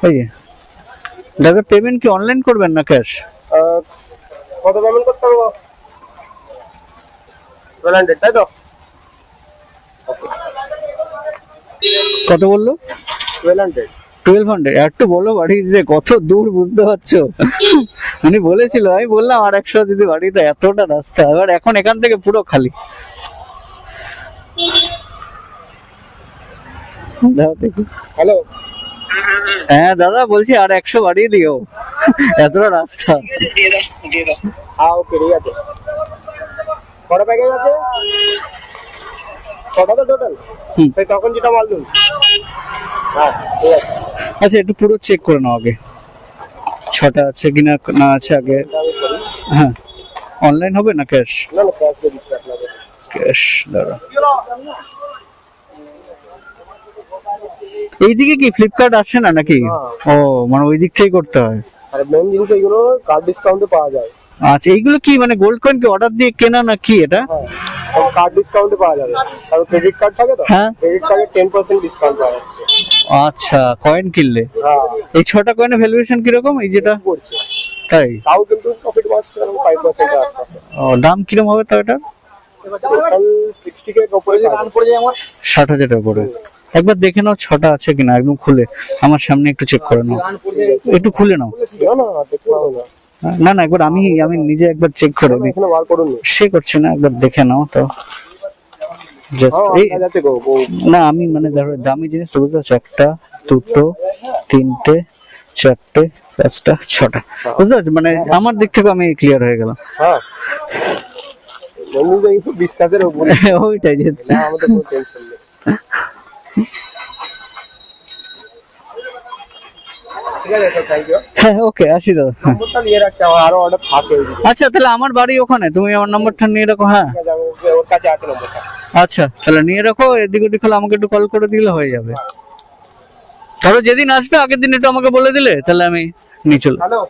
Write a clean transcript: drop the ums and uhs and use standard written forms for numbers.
এই যে দাদা, পেমেন্ট কি অনলাইন করবেন না ক্যাশ? কত পেমেন্ট করতে হবে? 1200 তাই তো? কত বললো? 1200। 1200? একটু বলো বাড়ি দিতে, কত দূর বুঝতে পারছো? উনি বলেছিল, আমি বললাম আর 100 দিদি বাড়িতে, এতটা রাস্তা, এবার এখন এখান থেকে পুরো খালি। হ্যালো, হ্যাঁ দাদা, বলছি আর 100 বাড়িয়ে দিও, এতটা রাস্তা। হ্যাঁ ওকে ঠিক আছে। কটা প্যাকেজ আছে? কটা তো টোটাল? তখন যেটা মালুম। হ্যাঁ ঠিক আছে। আচ্ছা, একটু পুরো চেক করে নাও আগে, 6টা আছে কিনা না আছে আগে। হ্যাঁ, অনলাইন হবে না ক্যাশ? না না, ক্যাশ দিয়ে দিচ্ছি আপনাকে। ক্যাশ দাদা। এইদিকে কি ফ্লিপকার্ট আছে না নাকি? ও, মানে ওই দিক থেকেই করতে হয়। আর মেন জিনিস এগুলো কার্ড ডিসকাউন্টে পাওয়া যায়। আচ্ছা, এইগুলো কি মানে গোল্ড কয়েন কি অর্ডার দিয়ে কেনা না কি এটা? হ্যাঁ, কার্ড ডিসকাউন্টে পাওয়া যাবে। আর ক্রেডিট কার্ড থাকে তো, হ্যাঁ। ক্রেডিট কার্ডে 10% ডিসকাউন্ট পাওয়া যাচ্ছে। আচ্ছা, কয়েন কিনলে? হ্যাঁ। এই 6টা কয়েনের ভ্যালুয়েশন কিরকম এই যেটা? করছে তাই? তাও কিন্তু প্রফিট মার্জিন এরকম 5% এর আশপাশে। ও, দাম কিরকম হবে তাও এটা? টোটাল 60K এর উপরে রান পড়ে যায় আমার। 60,000 উপরে। একবার দেখে নাও 6টা আছে কিনা, একদম খুলে আমার সামনে একটু চেক করে নাও, একটু খুলে নাও। না না, দেখতে পাবো না। না না, একবার আমি নিজে একবার চেক করে নিই। এখানে বার করুন। সে করছে না, একবার দেখে নাও তো। জাস্ট এই যাচ্ছে গো। না, আমি মানে ধরো দামি জিনিস তো বুঝতে পারছো, 1টা 2টো 3টে 4টে 5টা 6টা, বুঝতে পারছো? মানে আমার দিক থেকে আমি ক্লিয়ার হয়ে গেলাম। হ্যাঁ, বন্ধু যে একটু বিশ্বাসের উপরে। ওইটাই যে। না, আমাদের কোনো টেনশন নেই। ঠিক আছে স্যার, থ্যাংক ইউ। হ্যাঁ, ওকে, আসি দাদা। নম্বরটা নিয়ে রাখতে, আমার আরো অর্ডার থাকে ওইদিকে। আচ্ছা, তাহলে আমার বাড়ি ওখানে, তুমি আমার নাম্বারটা নিয়ে রাখো। হ্যাঁ ঠিক আছে, ওর কাছে আছে নম্বরটা। আচ্ছা, তাহলে নিয়ে রাখো, এদিক ওদিক হলে আমাকে একটু কল করে দিলে হয়ে যাবে। ধরো যেদিন আসবে আগের দিন একটু আমাকে বলে দিলে, তাহলে আমি নিয়ে চলে। হ্যালো।